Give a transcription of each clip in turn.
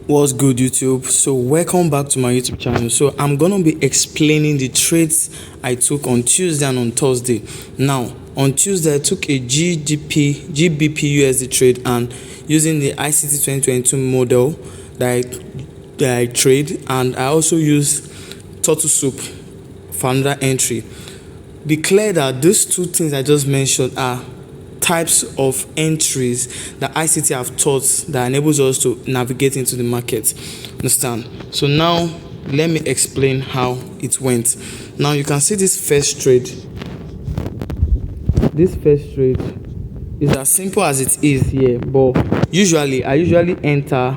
What's good, YouTube? So welcome back to my YouTube channel. So I'm gonna be explaining the trades I took on Tuesday and on Thursday. Now on Tuesday I took a GBP USD trade, and using the ICT 2022 model that I trade, and I also use turtle soup for another entry. Be clear that these two things I just mentioned are types of entries that ICT have taught that enables us to navigate into the market. Understand? So now let me explain how it went. Now you can see this first trade. This first trade is as simple as it is here, but I usually enter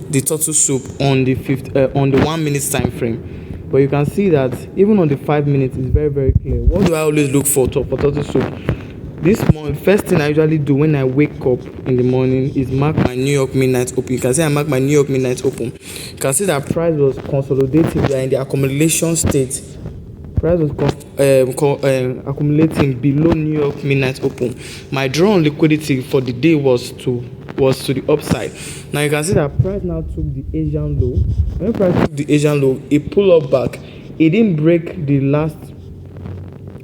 the turtle soup on the 1 minute time frame. But you can see that even on the 5 minutes it's very clear. What do I always look for turtle soup? This morning, first thing I usually do when I wake up in the morning is mark my New York midnight open. You can see I mark my New York midnight open. You can see that price was consolidating. We are in the accumulation state. Price was accumulating below New York midnight open. My draw on liquidity for the day was to the upside. Now you can see that price now took the Asian low. When price took the Asian low, it pulled up back. It didn't break the last.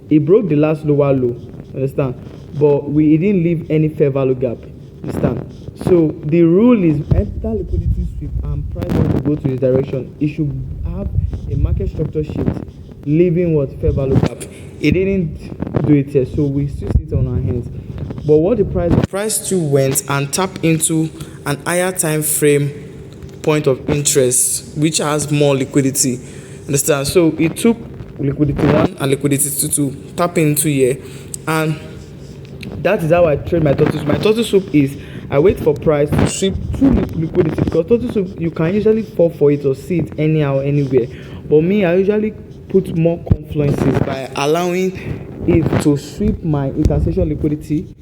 It broke the last lower low. Understand? But we didn't leave any fair value gap. Understand? So the rule is enter liquidity sweep and price wants to go to this direction. It should have a market structure shift, leaving what fair value gap. It didn't do it here, so we still sit on our hands. But what the price still went and tapped into an higher time frame point of interest, which has more liquidity. Understand? So it took liquidity 1 and liquidity 2 to tap into here. And that is how I trade my turtle soup. My turtle soup is I wait for price to sweep through liquidity, because turtle soup you can usually fall for it or see it anyhow anywhere. But me, I usually put more confluences by allowing it to sweep my intersection liquidity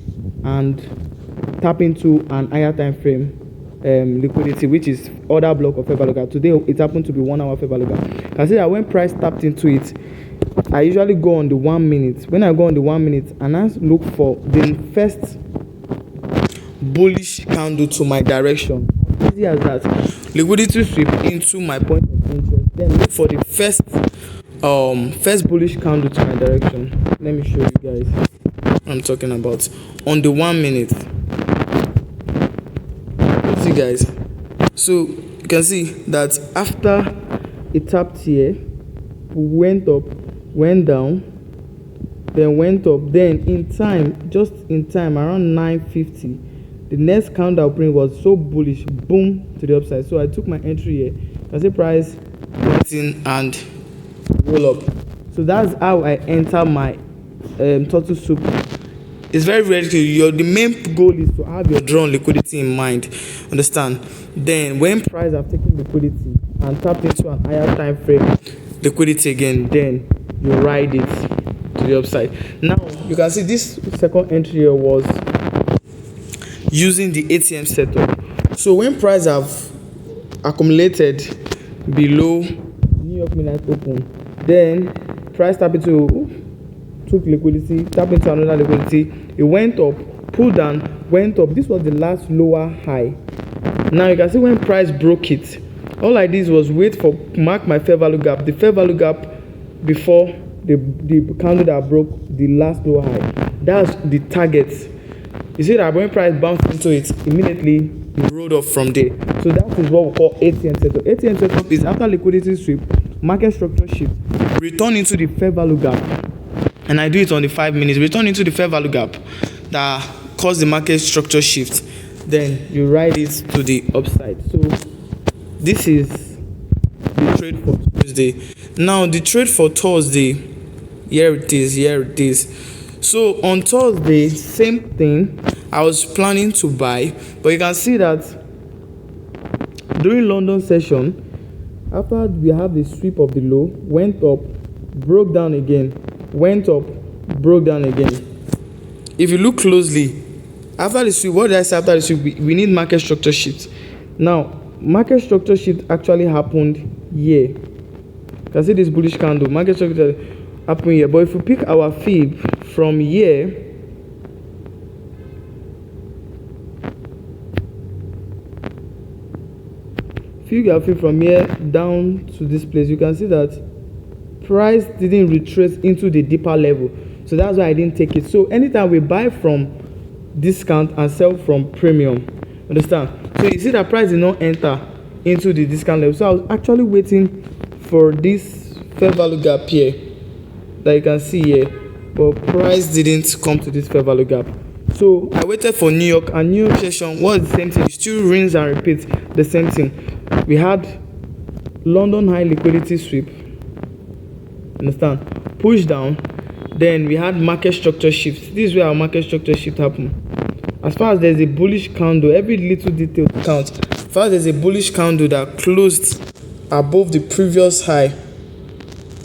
and tap into an higher time frame liquidity, which is other block of fair value gap. Today it happened to be 1 hour fair value gap. You can see that when price tapped into it, I usually go on the 1 minute. When I go on the 1 minute and I look for the first bullish candle to my direction, easy as that, liquidity sweep into my point of interest, then look for the first bullish candle to my direction. Let me show you guys what I'm talking about. On the 1 minute, you see guys, so you can see that after it tapped here, went up, went down, then went up, then just in time around 9:50, the next candle print was so bullish, boom, to the upside. So I took my entry here. I see price went in and roll up. So that's how I enter my turtle soup. It's very clear. The main goal is to have your drawn liquidity in mind. Understand? Then when price have taken liquidity and tapped into an higher time frame liquidity again, then you ride it to the upside. Now you can see this second entry here was using the ATM setup. So when price have accumulated below New York midnight open, then price tap into took liquidity, tap into another liquidity, it went up, pulled down, went up. This was the last lower high. Now you can see when price broke it, all I did was wait for mark my fair value gap, the fair value gap before the candle that broke the last lower high. That's the target. You see that when price bounced into it, immediately it rolled off from there. So that is what we call ATM setup. ATM setup is after liquidity sweep, market structure shift, return into the fair value gap, and I do it on the 5 minutes. Return into the fair value gap that caused the market structure shift. Then you ride it to the upside. So this is the trade for Tuesday. Now the trade for Thursday, here it is. So on Thursday, same thing. I was planning to buy, but you can see that during London session, after we have the sweep of the low, went up, broke down again, went up, broke down again. If you look closely, after the sweep, what did I say after the sweep? We need market structure shift. Now market structure shift actually happened here. You can see this bullish candle, market structure happened here. But if we pick our fib from here, you get from here down to this place, you can see that price didn't retrace into the deeper level, so that's why I didn't take it. So anytime we buy from discount and sell from premium, understand, so you see that price did not enter into the discount level. So I was actually waiting for this fair value gap here that you can see here, but price didn't come to this fair value gap. So I waited for New York, and New York session was the same thing. Still rinse and repeat the same thing. We had London high liquidity sweep, understand, push down, then we had market structure shift. This is where our market structure shift happened. As far as there's a bullish candle, every little detail counts. As far as there's a bullish candle that closed above the previous high,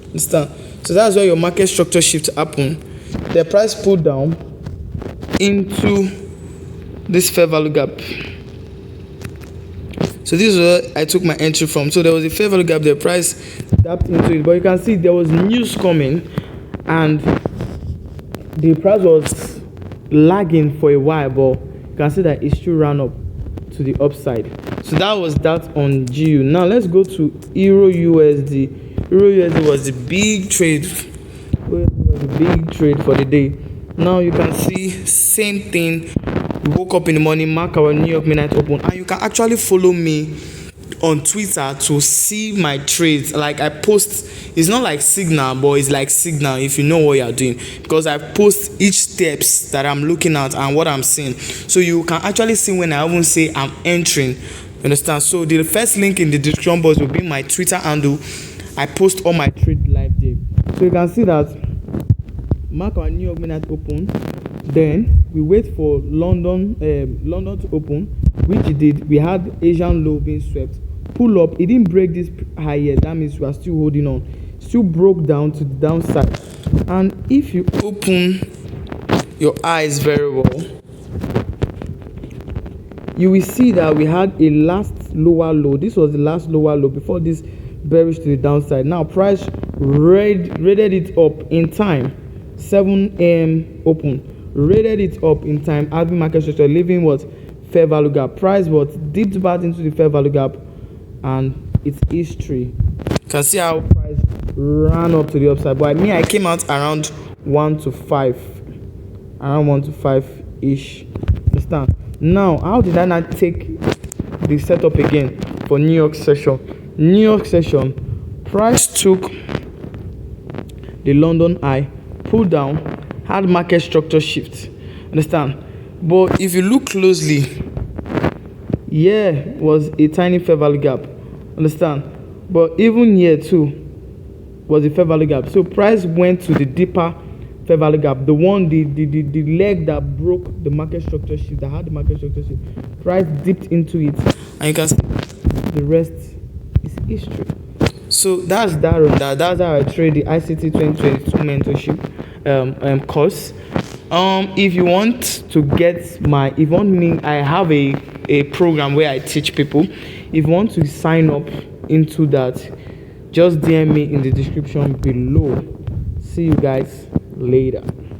understand, so that's where your market structure shift happened. The price pulled down into this fair value gap. So this is where I took my entry from. So there was a fair value gap, the price tapped into it, but you can see there was news coming and the price was lagging for a while, but you can see that it still ran up to the upside. So that was that on GU. Now let's go to Euro USD. Euro USD was the big trade. For the day. Now you can see same thing. We woke up in the morning, mark our New York midnight open, and you can actually follow me on Twitter to see my trades. Like I post, it's not like signal, but it's like signal if you know what you are doing, because I post each steps that I'm looking at and what I'm seeing, so you can actually see when I even say I'm entering, understand. So the first link in the description box will be my Twitter handle. I post all my trade live there, so you can see that mark our New York midnight open, then we wait for London to open, which it did. We had Asian low being swept, pull up, it didn't break this high yet, that means we are still holding on, still broke down to the downside. And if you open your eyes very well, you will see that we had a last lower low. This was the last lower low before this bearish to the downside. Now price rated it up in time, 7 a.m. open, rated it up in time, having market structure, leaving what fair value gap. Price was dipped back into the fair value gap, and it's history. You can see how price ran up to the upside. But I came out around 1 to 5, around 1 to 5 ish. Understand? Now, how did I not take the setup again for New York session? New York session, price took the London high, pulled down, had market structure shift, understand. But if you look closely, here was a tiny fair value gap, understand. But even here too was a fair value gap. So price went to the deeper fair value gap, the leg that broke the market structure shift, that had the market structure shift. Price dipped into it, and you can see the rest is history. So that's how I trade the ICT 2022 mentorship course. If you want to get I have a program where I teach people. If you want to sign up into that, just DM me in the description below. See you guys later.